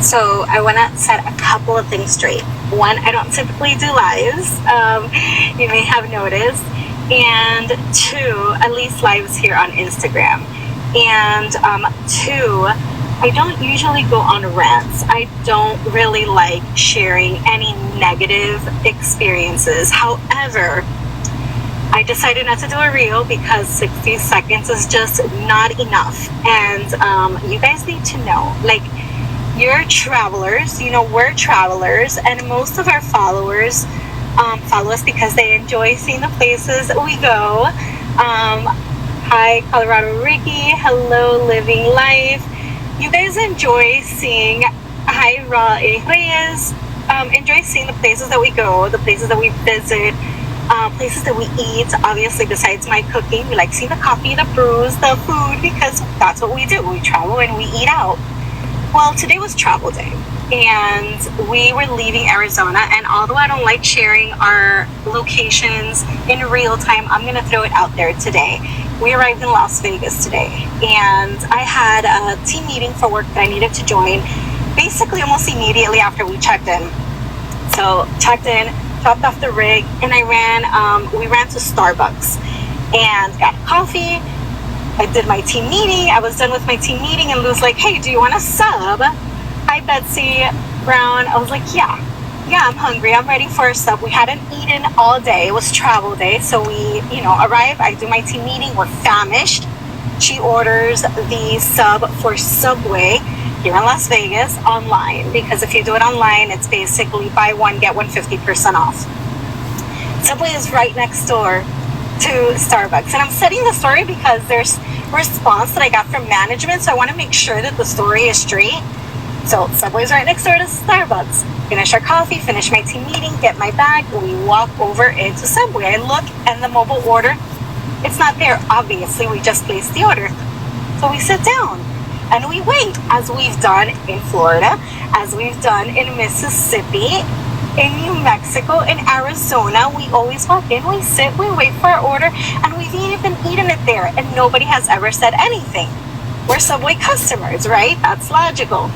So I want to set a couple of things straight. One, I don't typically do lives. You may have noticed. And two, at least lives here on Instagram. And two, I don't usually go on rants. I don't really like sharing any negative experiences. However, I decided not to do a reel because 60 seconds is just not enough. And you guys need to know, like, you're travelers, you know, we're travelers, and most of our followers follow us because they enjoy seeing the places we go. Hi, Colorado Ricky. Hello, Living Life. You guys enjoy seeing, hi, Ra Reyes. Enjoy seeing the places that we go, the places that we visit, places that we eat. Obviously, besides my cooking, we like seeing the coffee, the brews, the food, because that's what we do. We travel and we eat out. Well, today was travel day, and we were leaving Arizona, and although I don't like sharing our locations in real time, I'm going to throw it out there today. We arrived in Las Vegas today, and I had a team meeting for work that I needed to join basically almost immediately after we checked in. So checked in, dropped off the rig, and we ran to Starbucks and got coffee. I did my team meeting. I was done with my team meeting, and Lou's like, hey, do you want a sub? Hi, Betsy Brown. I was like, yeah, I'm hungry. I'm ready for a sub. We hadn't eaten all day. It was travel day. So we, arrive. I do my team meeting. We're famished. She orders the sub for Subway here in Las Vegas online, because if you do it online, it's basically buy one, get one 50% off. Subway is right next door to Starbucks, and I'm setting the story because there's a response that I got from management, so I want to make sure that the story is straight. So Subway's right next door to Starbucks. Finish our coffee, finish my team meeting, get my bag, and we walk over into Subway. I look, and the mobile order, it's not there. Obviously, we just placed the order. So we sit down and we wait, as we've done in Florida, as we've done in Mississippi, in New Mexico, in Arizona. We always walk in, we sit, we wait for our order, and we've even eaten it there, and nobody has ever said anything. We're Subway customers, right? That's logical.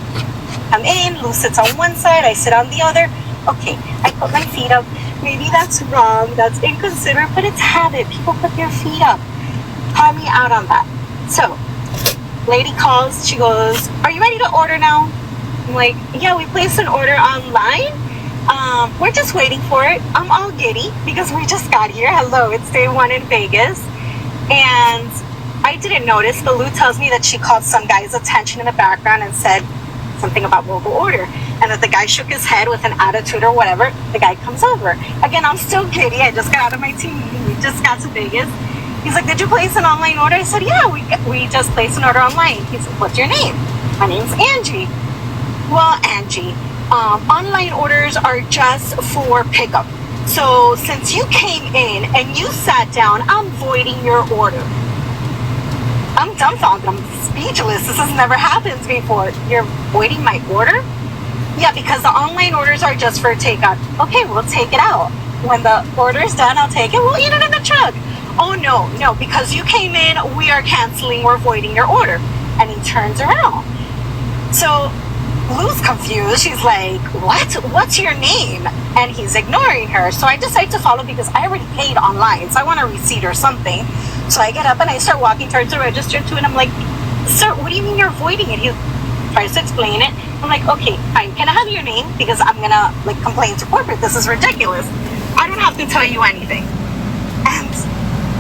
I'm in, Lou sits on one side, I sit on the other. Okay, I put my feet up. Maybe that's wrong, that's inconsiderate, but it's habit. People put their feet up. Call me out on that. So, lady calls, she goes, are you ready to order now? I'm like, yeah, we placed an order online. We're just waiting for it. I'm all giddy because we just got here. Hello, it's day one in Vegas. And I didn't notice, but Lou tells me that she called some guy's attention in the background and said something about mobile order. And that the guy shook his head with an attitude or whatever. The guy comes over. Again, I'm still giddy. I just got out of my team meeting. We just got to Vegas. He's like, did you place an online order? I said, yeah, we just placed an order online. He said, what's your name? My name's Angie. Well, Angie, online orders are just for pickup. So since you came in and you sat down, I'm voiding your order. I'm dumbfounded. I'm speechless. This has never happened before. You're voiding my order? Yeah, because the online orders are just for takeout. Okay, we'll take it out. When the order is done, I'll take it. We'll eat it in the truck. Oh, no, because you came in, we are canceling, we're voiding your order. And he turns around. So Lou's confused. She's like, what? What's your name? And he's ignoring her. So I decide to follow because I already paid online. So I want a receipt or something. So I get up and I start walking towards the register too. And I'm like, sir, what do you mean you're voiding it? He tries to explain it. I'm like, okay, fine. Can I have your name? Because I'm going to complain to corporate. This is ridiculous. I don't have to tell you anything. And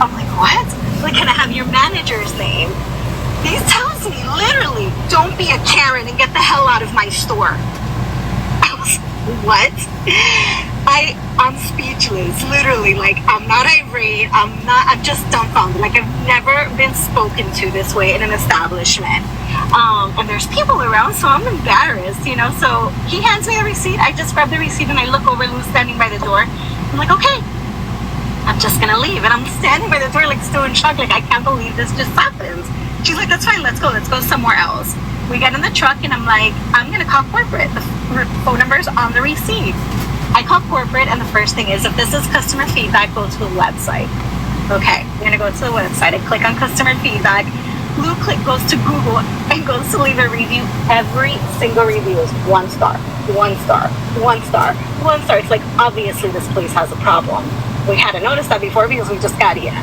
I'm like, what? Can I have your manager's name? He tells me, literally, don't be a Karen and get the hell out of my store. I was, what? I'm speechless, literally. I'm not irate. I'm just dumbfounded. I've never been spoken to this way in an establishment. And there's people around, so I'm embarrassed, So he hands me the receipt. I just grab the receipt and I look over, Lou's standing by the door. I'm like, okay, I'm just gonna leave. And I'm standing by the door, still in shock. I can't believe this just happened. She's like, that's fine, let's go somewhere else. We get in the truck and I'm like, I'm gonna call corporate. The phone number's on the receipt. I call corporate, and the first thing is, if this is customer feedback, go to the website. Okay, I'm gonna go to the website. I click on customer feedback. Lou goes to Google and goes to leave a review. Every single review is 1 star, 1 star, 1 star, 1 star. It's like, obviously this place has a problem. We hadn't noticed that before because we just got here.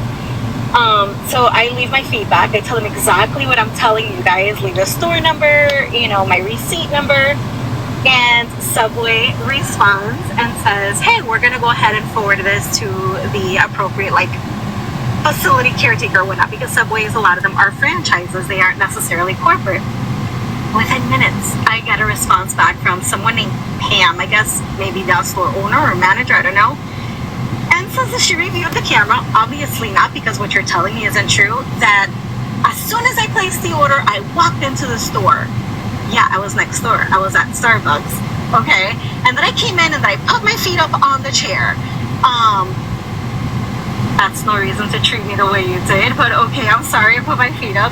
So I leave my feedback. I tell them exactly what I'm telling you guys. Leave the store number, you know, my receipt number. And Subway responds and says, hey, we're going to go ahead and forward this to the appropriate, like, facility caretaker or whatnot, because Subways, a lot of them are franchises. They aren't necessarily corporate. Within minutes, I get a response back from someone named Pam. I guess maybe the store owner or manager, I don't know. And says that she reviewed the camera. Obviously not, because what you're telling me isn't true. That as soon as I placed the order, I walked into the store. Yeah, I was next door. I was at Starbucks. Okay? And then I came in and I put my feet up on the chair. That's no reason to treat me the way you did, but okay, I'm sorry, I put my feet up.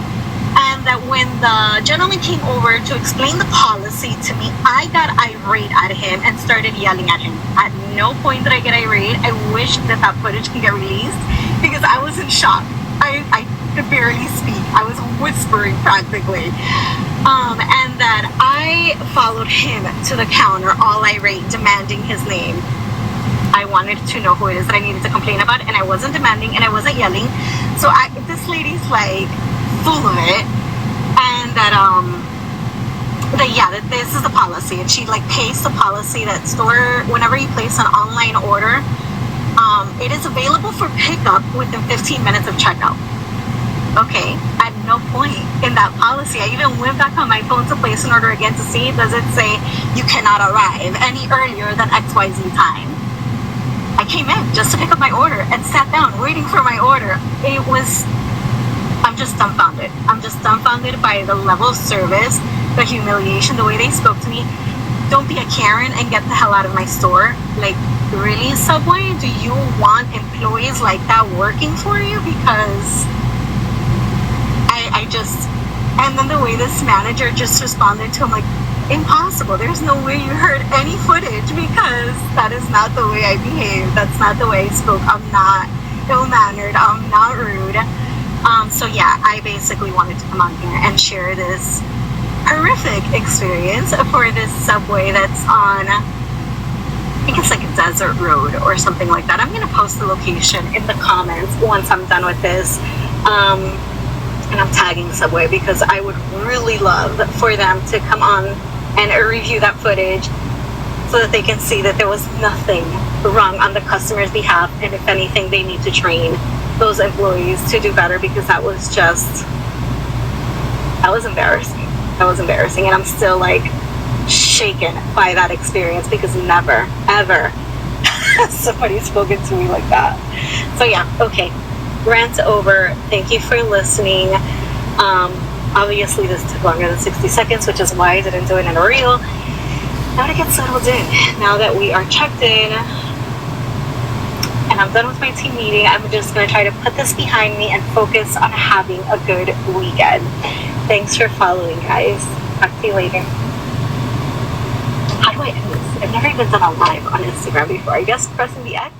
And that when the gentleman came over to explain the policy to me, I got irate at him and started yelling at him. At no point did I get irate. I wish that footage could get released because I was in shock. I could barely speak. I was whispering practically. And that I followed him to the counter, all irate, demanding his name. I wanted to know who it is that I needed to complain about, and I wasn't demanding and I wasn't yelling. So this lady's like full of it, and that that this is the policy, and she like pastes the policy that store, whenever you place an online order, it is available for pickup within 15 minutes of checkout. Okay, at no point in that policy, I even went back on my phone to place an order again to see, does it say you cannot arrive any earlier than XYZ time. I came in just to pick up my order and sat down waiting for my order. I'm just dumbfounded. I'm just dumbfounded by the level of service, the humiliation, the way they spoke to me. Don't be a Karen and get the hell out of my store. Like, really, Subway? Do you want employees like that working for you? Because and then the way this manager just responded to him, like, impossible. There's no way you heard any footage because that is not the way I behave. That's not the way I spoke. I'm not ill-mannered. I'm not rude. So yeah, I basically wanted to come on here and share this horrific experience for this Subway that's on, I think it's like a desert road or something like that. I'm going to post the location in the comments once I'm done with this. And I'm tagging Subway because I would really love for them to come on and review that footage so that they can see that there was nothing wrong on the customer's behalf, and if anything, they need to train those employees to do better, because that was embarrassing. That was embarrassing, and I'm still like shaken by that experience because never, ever somebody's spoken to me like that. So yeah, okay. Rant over. Thank you for listening. Obviously this took longer than 60 seconds, which is why I didn't do it in a reel. Now to get settled in, now that we are checked in and I'm done with my team meeting, I'm just going to try to put this behind me and focus on having a good weekend. Thanks for following, guys. Talk to you later. How do I end this? I've never even done a live on Instagram before. I guess pressing the X.